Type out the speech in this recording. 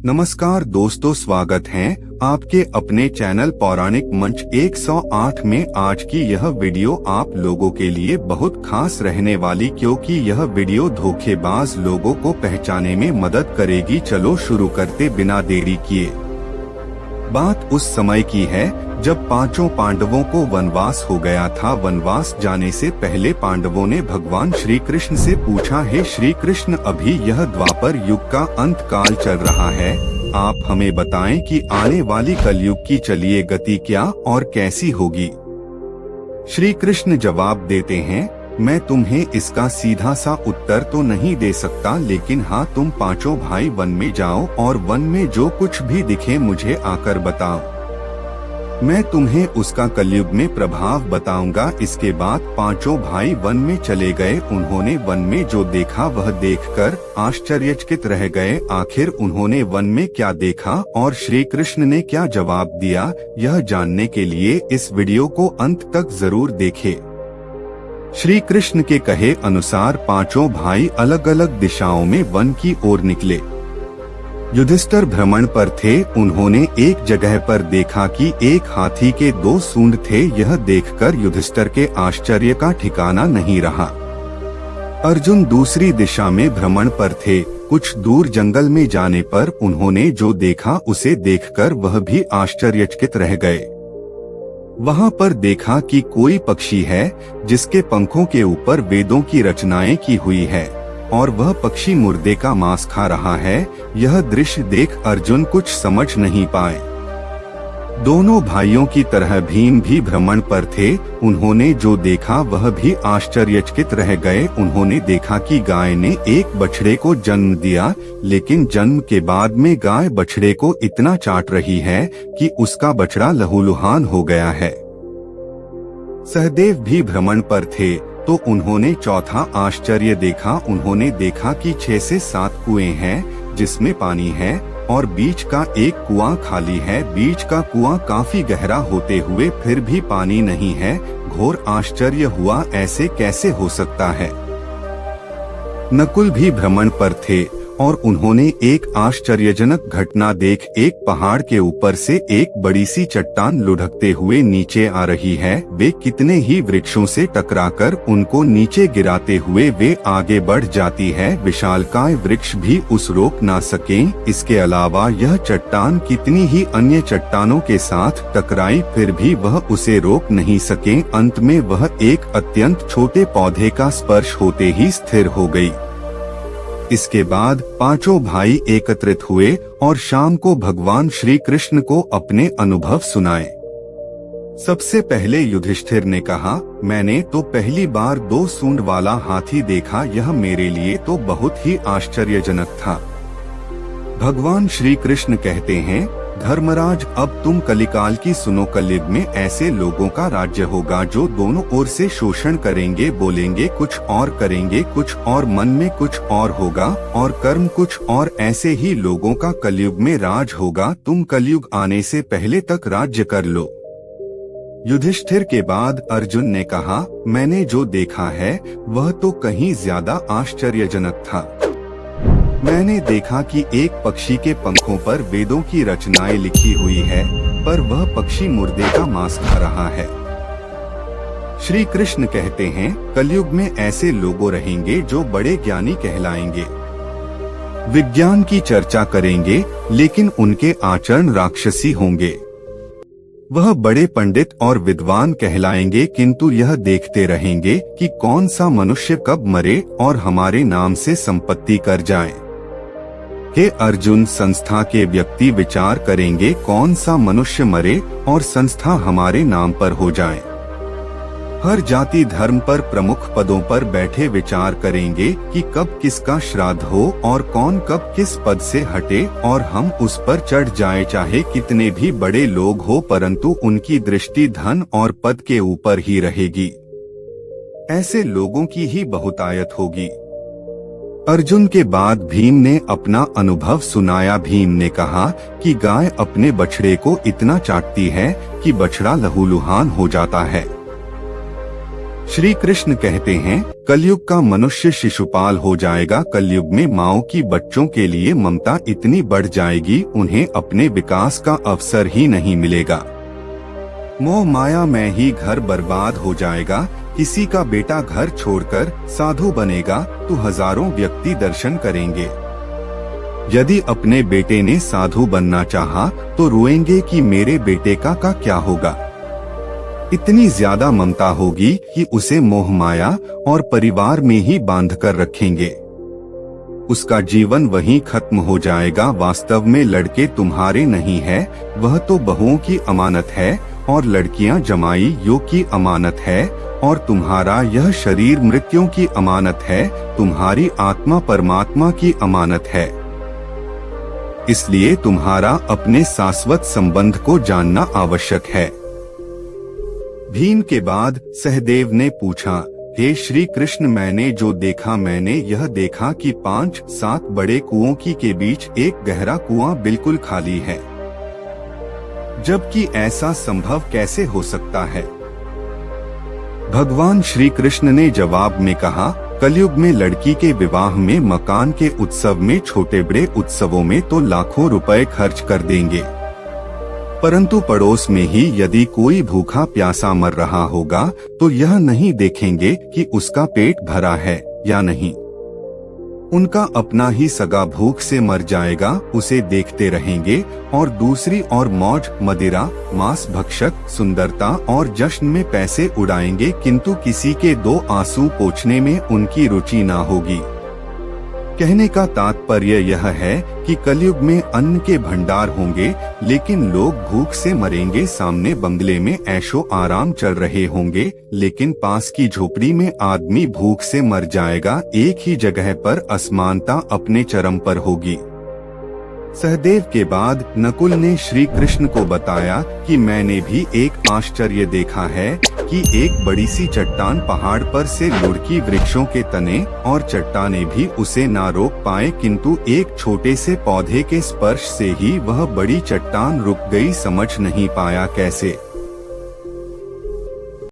नमस्कार दोस्तों, स्वागत है आपके अपने चैनल पौराणिक मंच 108 में। आज की यह वीडियो आप लोगों के लिए बहुत खास रहने वाली, क्योंकि यह वीडियो धोखेबाज लोगों को पहचानने में मदद करेगी। चलो शुरू करते बिना देरी किए। बात उस समय की है जब पांचों पांडवों को वनवास हो गया था। वनवास जाने से पहले पांडवों ने भगवान श्री कृष्ण से पूछा, हे श्री कृष्ण, अभी यह द्वापर युग का अंत काल चल रहा है, आप हमें बताएं कि आने वाली कलयुग की चलिए गति क्या और कैसी होगी। श्री कृष्ण जवाब देते हैं, मैं तुम्हें इसका सीधा सा उत्तर तो नहीं दे सकता, लेकिन हाँ, तुम पांचों भाई वन में जाओ और वन में जो कुछ भी दिखे मुझे आकर बताओ, मैं तुम्हें उसका कलयुग में प्रभाव बताऊंगा। इसके बाद पांचों भाई वन में चले गए। उन्होंने वन में जो देखा वह देखकर आश्चर्यचकित रह गए। आखिर उन्होंने वन में क्या देखा और श्री कृष्ण ने क्या जवाब दिया, यह जानने के लिए इस वीडियो को अंत तक जरूर देखें। श्री कृष्ण के कहे अनुसार पांचों भाई अलग अलग दिशाओं में वन की ओर निकले। युधिष्ठिर भ्रमण पर थे। उन्होंने एक जगह पर देखा कि एक हाथी के 2 सूंड थे। यह देखकर युधिष्ठिर के आश्चर्य का ठिकाना नहीं रहा। अर्जुन दूसरी दिशा में भ्रमण पर थे। कुछ दूर जंगल में जाने पर उन्होंने जो देखा उसे देखकर वह भी आश्चर्यचकित रह गए। वहां पर देखा कि कोई पक्षी है जिसके पंखों के ऊपर वेदों की रचनाएं की हुई है और वह पक्षी मुर्दे का मांस खा रहा है। यह दृश्य देख अर्जुन कुछ समझ नहीं पाए। दोनों भाइयों की तरह भीम भी भ्रमण पर थे। उन्होंने जो देखा वह भी आश्चर्यचकित रह गए। उन्होंने देखा कि गाय ने एक बछड़े को जन्म दिया, लेकिन जन्म के बाद में गाय बछड़े को इतना चाट रही है कि उसका बछड़ा लहूलुहान हो गया है। सहदेव भी भ्रमण पर थे तो उन्होंने चौथा आश्चर्य देखा। उन्होंने देखा कि 6 से 7 कुएं हैं जिसमें पानी है और बीच का एक कुआं खाली है। बीच का कुआं काफी गहरा होते हुए फिर भी पानी नहीं है। घोर आश्चर्य हुआ, ऐसे कैसे हो सकता है। नकुल भी भ्रमण पर थे और उन्होंने एक आश्चर्यजनक घटना देख एक पहाड़ के ऊपर से एक बड़ी सी चट्टान लुढ़कते हुए नीचे आ रही है। वे कितने ही वृक्षों से टकराकर उनको नीचे गिराते हुए वे आगे बढ़ जाती है। विशालकाय वृक्ष भी उस रोक ना सकें। इसके अलावा यह चट्टान कितनी ही अन्य चट्टानों के साथ टकराई, फिर भी वह उसे रोक नहीं सके। अंत में वह एक अत्यंत छोटे पौधे का स्पर्श होते ही स्थिर हो गई। इसके बाद पांचों भाई एकत्रित हुए और शाम को भगवान श्री कृष्ण को अपने अनुभव सुनाए। सबसे पहले युधिष्ठिर ने कहा, मैंने तो पहली बार 2 सूंड वाला हाथी देखा। यह मेरे लिए तो बहुत ही आश्चर्यजनक था। भगवान श्री कृष्ण कहते हैं, धर्मराज, अब तुम कलिकाल की सुनो। कलयुग में ऐसे लोगों का राज्य होगा जो दोनों ओर से शोषण करेंगे, बोलेंगे कुछ और करेंगे कुछ और, मन में कुछ और होगा और कर्म कुछ और। ऐसे ही लोगों का कलयुग में राज होगा। तुम कलयुग आने से पहले तक राज्य कर लो। युधिष्ठिर के बाद अर्जुन ने कहा, मैंने जो देखा है वह तो कहीं ज्यादा आश्चर्यजनक था। मैंने देखा कि एक पक्षी के पंखों पर वेदों की रचनाएं लिखी हुई है, पर वह पक्षी मुर्दे का मांस खा रहा है। श्री कृष्ण कहते हैं, कलयुग में ऐसे लोग रहेंगे जो बड़े ज्ञानी कहलाएंगे, विज्ञान की चर्चा करेंगे, लेकिन उनके आचरण राक्षसी होंगे। वह बड़े पंडित और विद्वान कहलाएंगे, किंतु यह देखते रहेंगे कि कौन सा मनुष्य कब मरे और हमारे नाम से संपत्ति कर जाए। हे अर्जुन, संस्था के व्यक्ति विचार करेंगे कौन सा मनुष्य मरे और संस्था हमारे नाम पर हो जाए। हर जाति धर्म पर प्रमुख पदों पर बैठे विचार करेंगे कि कब किसका श्राद्ध हो और कौन कब किस पद से हटे और हम उस पर चढ़ जाए। चाहे कितने भी बड़े लोग हो, परंतु उनकी दृष्टि धन और पद के ऊपर ही रहेगी। ऐसे लोगों की ही बहुतायत होगी। अर्जुन के बाद भीम ने अपना अनुभव सुनाया। भीम ने कहा कि गाय अपने बछड़े को इतना चाटती है कि बछड़ा लहूलुहान हो जाता है। श्री कृष्ण कहते हैं, कलयुग का मनुष्य शिशुपाल हो जाएगा। कलयुग में माओ की बच्चों के लिए ममता इतनी बढ़ जाएगी, उन्हें अपने विकास का अवसर ही नहीं मिलेगा। मोह माया में ही घर बर्बाद हो जाएगा। किसी का बेटा घर छोड़कर साधु बनेगा तो हजारों व्यक्ति दर्शन करेंगे। यदि अपने बेटे ने साधु बनना चाहा तो रोएंगे कि मेरे बेटे का क्या होगा। इतनी ज्यादा ममता होगी कि उसे मोह माया और परिवार में ही बांध कर रखेंगे। उसका जीवन वहीं खत्म हो जाएगा। वास्तव में लड़के तुम्हारे नहीं है, वह तो बहुओं की अमानत है और लड़कियां जमाई यो की अमानत है और तुम्हारा यह शरीर मृत्यों की अमानत है। तुम्हारी आत्मा परमात्मा की अमानत है। इसलिए तुम्हारा अपने शाश्वत संबंध को जानना आवश्यक है। भीम के बाद सहदेव ने पूछा, हे श्री कृष्ण, मैंने जो देखा, मैंने यह देखा कि 5-7 बड़े कुओं के बीच एक गहरा कुआं बिल्कुल खाली है। जबकि ऐसा संभव कैसे हो सकता है? भगवान श्री कृष्ण ने जवाब में कहा, कलयुग में लड़की के विवाह में, मकान के उत्सव में, छोटे बड़े उत्सवों में तो लाखों रुपए खर्च कर देंगे, परंतु पड़ोस में ही यदि कोई भूखा प्यासा मर रहा होगा तो यह नहीं देखेंगे कि उसका पेट भरा है या नहीं। उनका अपना ही सगा भूख से मर जाएगा, उसे देखते रहेंगे और दूसरी और मौज मदिरा, मांस भक्षक, सुंदरता और जश्न में पैसे उड़ाएंगे, किंतु किसी के 2 आंसू पोंछने में उनकी रुचि ना होगी। कहने का तात्पर्य यह है कि कलयुग में अन्न के भंडार होंगे, लेकिन लोग भूख से मरेंगे। सामने बंगले में ऐशो आराम चल रहे होंगे, लेकिन पास की झोपड़ी में आदमी भूख से मर जाएगा। एक ही जगह पर असमानता अपने चरम पर होगी। सहदेव के बाद नकुल ने श्री कृष्ण को बताया कि मैंने भी एक आश्चर्य देखा है कि एक बड़ी सी चट्टान पहाड़ पर से लुढ़की वृक्षों के तने और चट्टाने भी उसे ना रोक पाए, किंतु एक छोटे से पौधे के स्पर्श से ही वह बड़ी चट्टान रुक गई। समझ नहीं पाया कैसे।